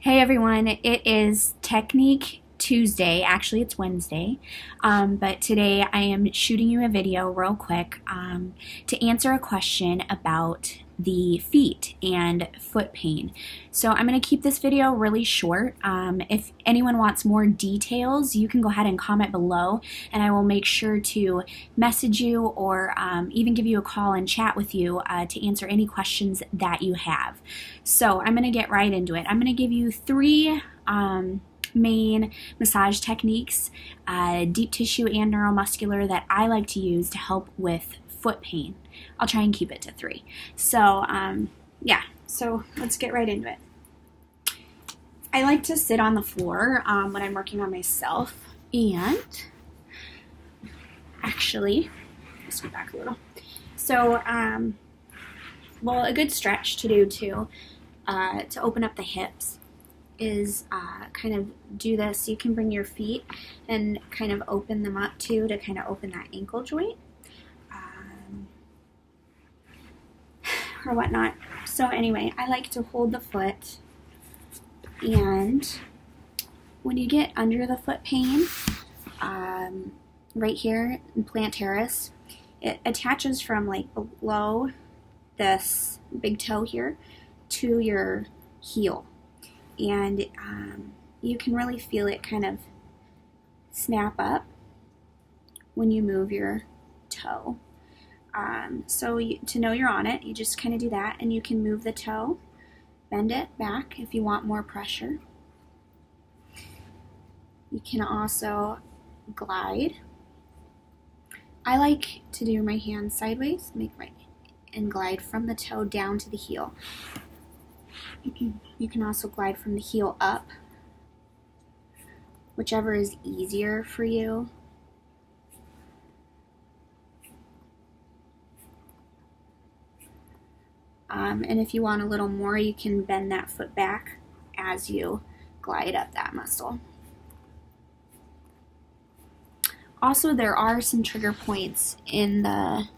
Hey everyone, it is Technique Tuesday. Actually, it's Wednesday, but today I am shooting you a video real quick to answer a question about the feet and foot pain. So I'm going to keep this video really short. If anyone wants more details, you can go ahead and comment below, and I will make sure to message you or even give you a call and chat with you to answer any questions that you have. So I'm going to get right into it. I'm going to give you three main massage techniques, deep tissue and neuromuscular, that I like to use to help with foot pain. I'll try and keep it to three. So so let's get right into it. I like to sit on the floor when I'm working on myself, and actually, let's go back a little. So, a good stretch to do too, to open up the hips, is kind of do this. You can bring your feet and kind of open them up too, to kind of open that ankle joint or whatnot. So anyway, I like to hold the foot, and when you get under the foot pain, right here in plantaris, it attaches from like below this big toe here to your heel, and you can really feel it kind of snap up when you move your toe. To know you're on it, you just kind of do that, and you can move the toe, bend it back if you want more pressure. You can also glide. I like to do my hands sideways, and glide from the toe down to the heel. You can also glide from the heel up, whichever is easier for you. And if you want a little more, you can bend that foot back as you glide up that muscle. Also, there are some trigger points in the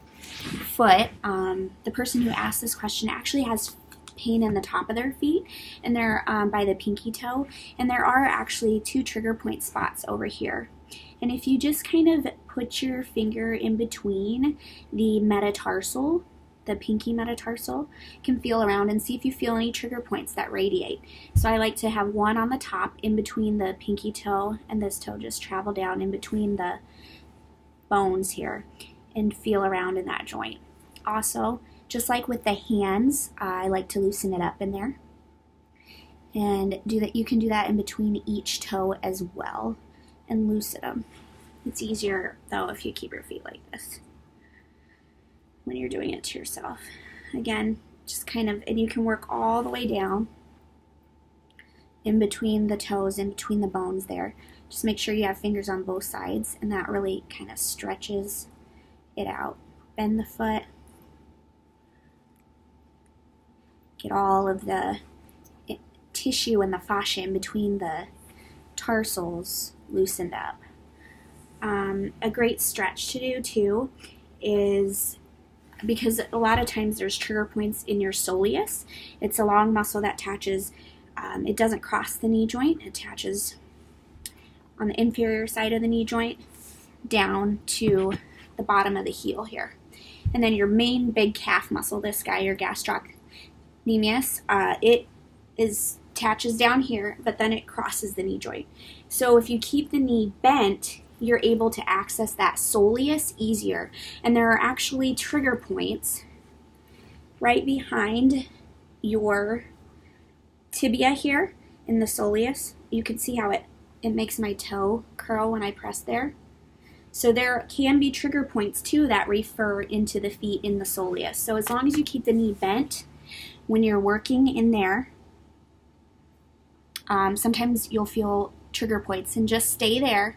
foot. The person who asked this question actually has pain in the top of their feet, and they're by the pinky toe, and there are actually two trigger point spots over here. And if you just kind of put your finger in between the metatarsal, the pinky metatarsal, can feel around and see if you feel any trigger points that radiate. So I like to have one on the top in between the pinky toe and this toe, just travel down in between the bones here and feel around in that joint. Also, just like with the hands, I like to loosen it up in there, and do that. You can do that in between each toe as well and loosen them. It's easier though if you keep your feet like this when you're doing it to yourself. Again, just kind of, and you can work all the way down in between the toes, in between the bones there. Just make sure you have fingers on both sides, and that really kind of stretches it out. Bend the foot. Get all of the tissue and the fascia in between the tarsals loosened up. A great stretch to do too is, because a lot of times there's trigger points in your soleus. It's a long muscle that attaches, it doesn't cross the knee joint, it attaches on the inferior side of the knee joint down to the bottom of the heel here. And then your main big calf muscle, this guy, your gastrocnemius, it attaches down here, but then it crosses the knee joint. So if you keep the knee bent, you're able to access that soleus easier. And there are actually trigger points right behind your tibia here in the soleus. You can see how it makes my toe curl when I press there. So there can be trigger points too that refer into the feet in the soleus. So as long as you keep the knee bent when you're working in there, sometimes you'll feel trigger points, and just stay there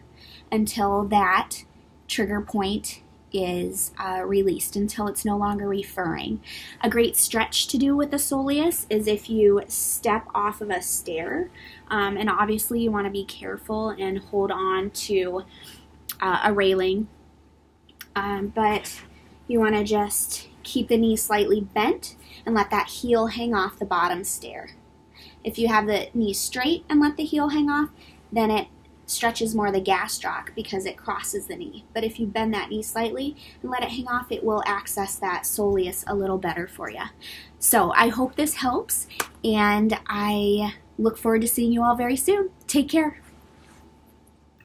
until that trigger point is released, until it's no longer referring. A great stretch to do with the soleus is if you step off of a stair, and obviously you want to be careful and hold on to a railing, but you want to just keep the knee slightly bent and let that heel hang off the bottom stair. If you have the knee straight and let the heel hang off, then it stretches more the gastroc because it crosses the knee. But if you bend that knee slightly and let it hang off, it will access that soleus a little better for you. So I hope this helps, and I look forward to seeing you all very soon. Take care.